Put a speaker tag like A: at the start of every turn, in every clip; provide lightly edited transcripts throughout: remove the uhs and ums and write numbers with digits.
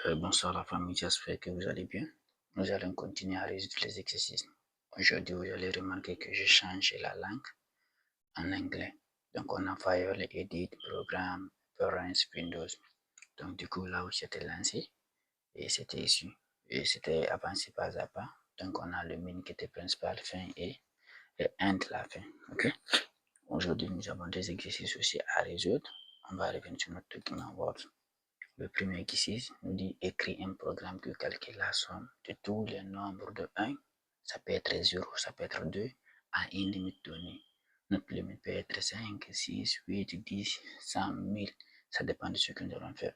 A: Bonsoir la famille, j'espère que vous allez bien. Nous allons continuer à résoudre les exercices. Aujourd'hui, vous allez remarquer que j'ai changé la langue en anglais. Donc, on a File, Edit, Programme, Parents, Windows. Donc, du coup, là où j'étais lancé, et c'était ici. Et c'était avancé pas à pas. Donc, on a le min qui était principal, fin et end la fin. OK? Aujourd'hui, nous avons des exercices aussi à résoudre. On va revenir sur notre document Word. Le premier exercice nous dit écrire un programme qui calcule la somme de tous les nombres de 1, ça peut être 0, ça peut être 2, à une limite donnée. Notre limite peut être 5, 6, 8, 10, 100, 1000, ça dépend de ce que nous allons faire.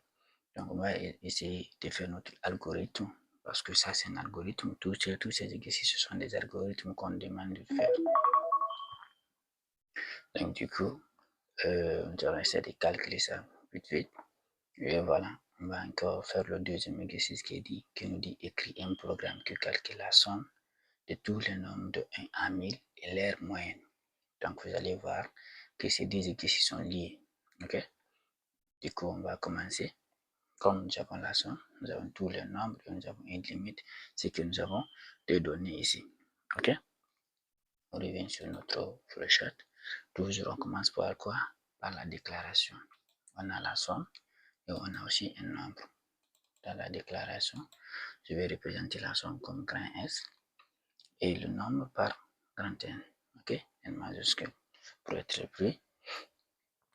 A: Donc, on va essayer de faire notre algorithme, parce que ça, c'est un algorithme. Tous ces exercices, ce sont des algorithmes qu'on demande de faire. Donc, du coup, nous allons essayer de calculer ça vite. Et voilà, on va encore faire le deuxième exercice qui nous dit écrire un programme qui calcule la somme de tous les nombres de 1 à 1000 et leur moyenne. Donc, vous allez voir que ces deux exercices sont liés. OK? Du coup, on va commencer. Comme nous avons la somme, nous avons tous les nombres et nous avons une limite, c'est que nous avons deux données ici. OK? On revient sur notre flowchart. Toujours, on commence par quoi? Par la déclaration. On a la somme et on a aussi un nombre. Dans la déclaration, je vais représenter la somme comme grand S et le nombre par grand N, ok, N majuscule, pour être plus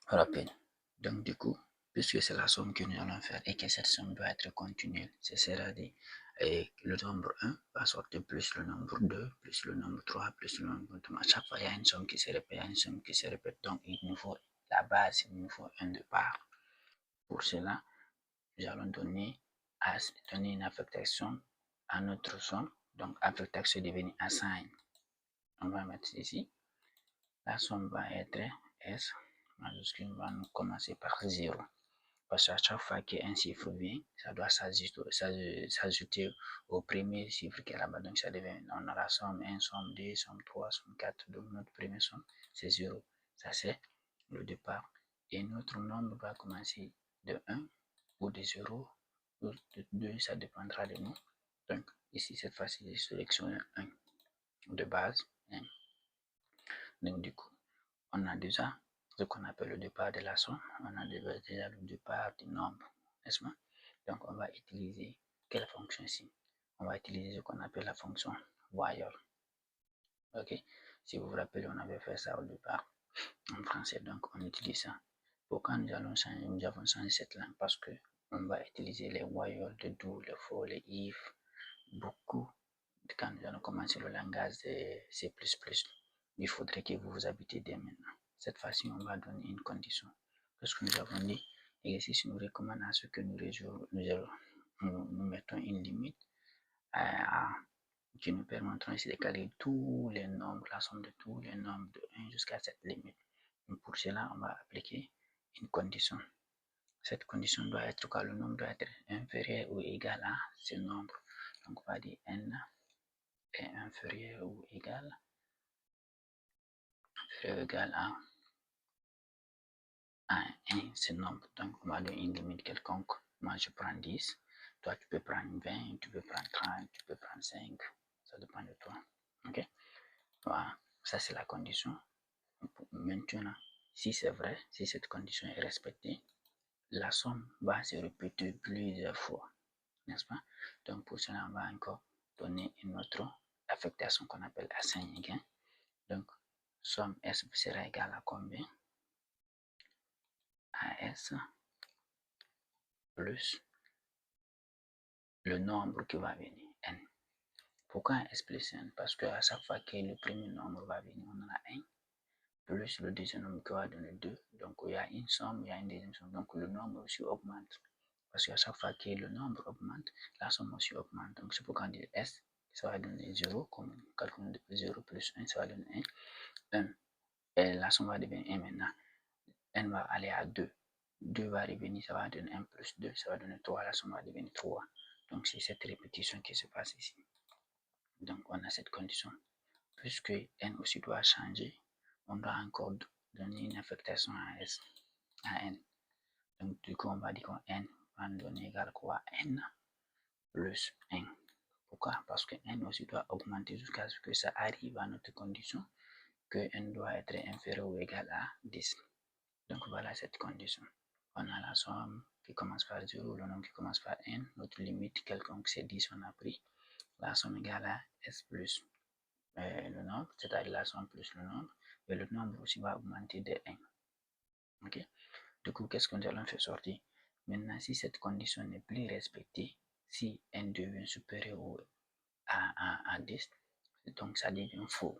A: rapide. Donc, du coup, puisque c'est la somme que nous allons faire et que cette somme doit être continue, ce sera le nombre 1 va sortir plus le nombre 2, plus le nombre 3, plus le nombre 2. À chaque fois, il y a une somme qui se répète, il y a une somme qui se répète. Donc, il nous faut la base, il nous faut un départ. Pour cela, nous allons donner une affectation à notre somme. Donc, affectation devient assign. On va mettre ici. La somme va être S majuscule, va nous commencer par 0. Parce qu'à chaque fois qu'un chiffre vient, ça doit s'ajouter au premier chiffre qui est là-bas. Donc, ça devient, on a la somme 1, somme 2, somme 3, somme 4. Donc, notre première somme, c'est 0. Ça, c'est le départ. Et notre nombre va commencer de 1 ou de 0 ou de 2, ça dépendra de nous. Donc, ici, cette fois-ci, je sélectionne 1 de base. 1. Donc, du coup, on a déjà ce qu'on appelle le départ de la somme. On a déjà le départ du nombre, n'est-ce pas? Donc, on va utiliser quelle fonction ici? On va utiliser ce qu'on appelle la fonction while. OK? Si vous vous rappelez, on avait fait ça au départ en français. Donc, on utilise ça. Pourquoi nous avons changé cette langue? Parce que on va utiliser les while, le do, le for, les if, beaucoup quand nous allons commencer le langage de C++. Il faudrait que vous vous habituez dès maintenant. Cette fois-ci, on va donner une condition. Parce que nous avons dit, l'exercice nous recommande à ce que nous mettons une limite qui nous permettra ici de calculer tous les nombres, la somme de tous les nombres de 1 jusqu'à cette limite. Donc pour cela, on va appliquer une condition. Cette condition doit être que le nombre doit être inférieur ou égal à ce nombre. Donc on va dire n est inférieur ou égal à 1, ce nombre. Donc on va donner une limite quelconque. Moi je prends 10, toi tu peux prendre 20, tu peux prendre 30, tu peux prendre 5, ça dépend de toi. Ok? Voilà, ça c'est la condition. Maintenant, si c'est vrai, si cette condition est respectée, la somme va se répéter plusieurs fois, n'est-ce pas? Donc pour cela, on va encore donner une autre affectation qu'on appelle assign again. Donc, somme S sera égale à combien? À S plus le nombre qui va venir, N. Pourquoi S plus N? Parce que à chaque fois que le premier nombre va venir, on a 1, plus le deuxième nombre qui va donner 2. Donc, il y a une somme, il y a une deuxième somme. Donc, le nombre aussi augmente. Parce qu'à chaque fois que le nombre augmente, la somme aussi augmente. Donc, c'est pourquoi on dit S, ça va donner 0, comme calcul de 0 plus 1, ça va donner 1. Et la somme va devenir 1 maintenant. N va aller à 2. 2 va revenir, ça va donner 1 plus 2, ça va donner 3, la somme va devenir 3. Donc, c'est cette répétition qui se passe ici. Donc, on a cette condition. Puisque N aussi doit changer, on doit encore donner une affectation à S, à N. Donc, du coup, on va dire que N va nous donner égal quoi? N plus 1. Pourquoi? Parce que n aussi doit augmenter jusqu'à ce que ça arrive à notre condition que n doit être inférieur ou égal à 10. Donc voilà cette condition. On a la somme qui commence par 0, le nombre qui commence par n, notre limite quelconque c'est 10, on a pris la somme égale à s plus le nombre, c'est-à-dire la somme plus le nombre, et le nombre aussi va augmenter de 1. Ok? Du coup, qu'est-ce que nous allons faire sortir? Maintenant, si cette condition n'est plus respectée, si n devient supérieur à 10, donc ça devient faux.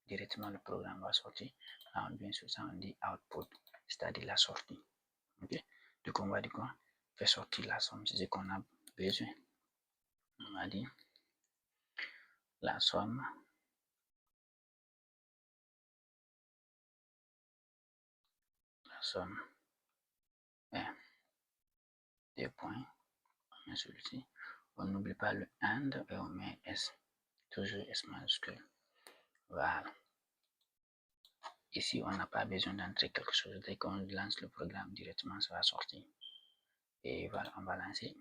A: Directement, le programme va sortir. Là, on vient sur ça, on dit output, c'est-à-dire la sortie. Ok? Donc, on va dire quoi? Faire sortir la somme, c'est ce qu'on a besoin. On va dire la somme est des points. On met celui-ci. On n'oublie pas le AND et on met S. Toujours S majuscule. Voilà. Ici, on n'a pas besoin d'entrer quelque chose. Dès qu'on lance le programme directement, ça va sortir. Et voilà, on va lancer.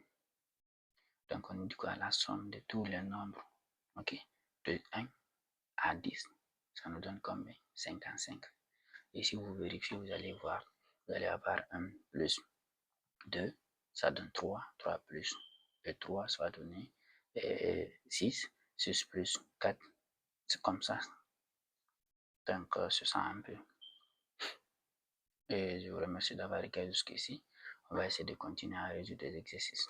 A: Donc, on dit quoi? La somme de tous les nombres, ok, de 1 à 10, ça nous donne combien? 55. Et si vous vérifiez, vous allez voir, vous allez avoir 1 plus 2, ça donne 3. 3 plus 3, ça va donner 6. 6 plus 4, c'est comme ça. Donc, c'est ça un peu. Et je vous remercie d'avoir regardé jusqu'ici. On va essayer de continuer à résoudre des exercices.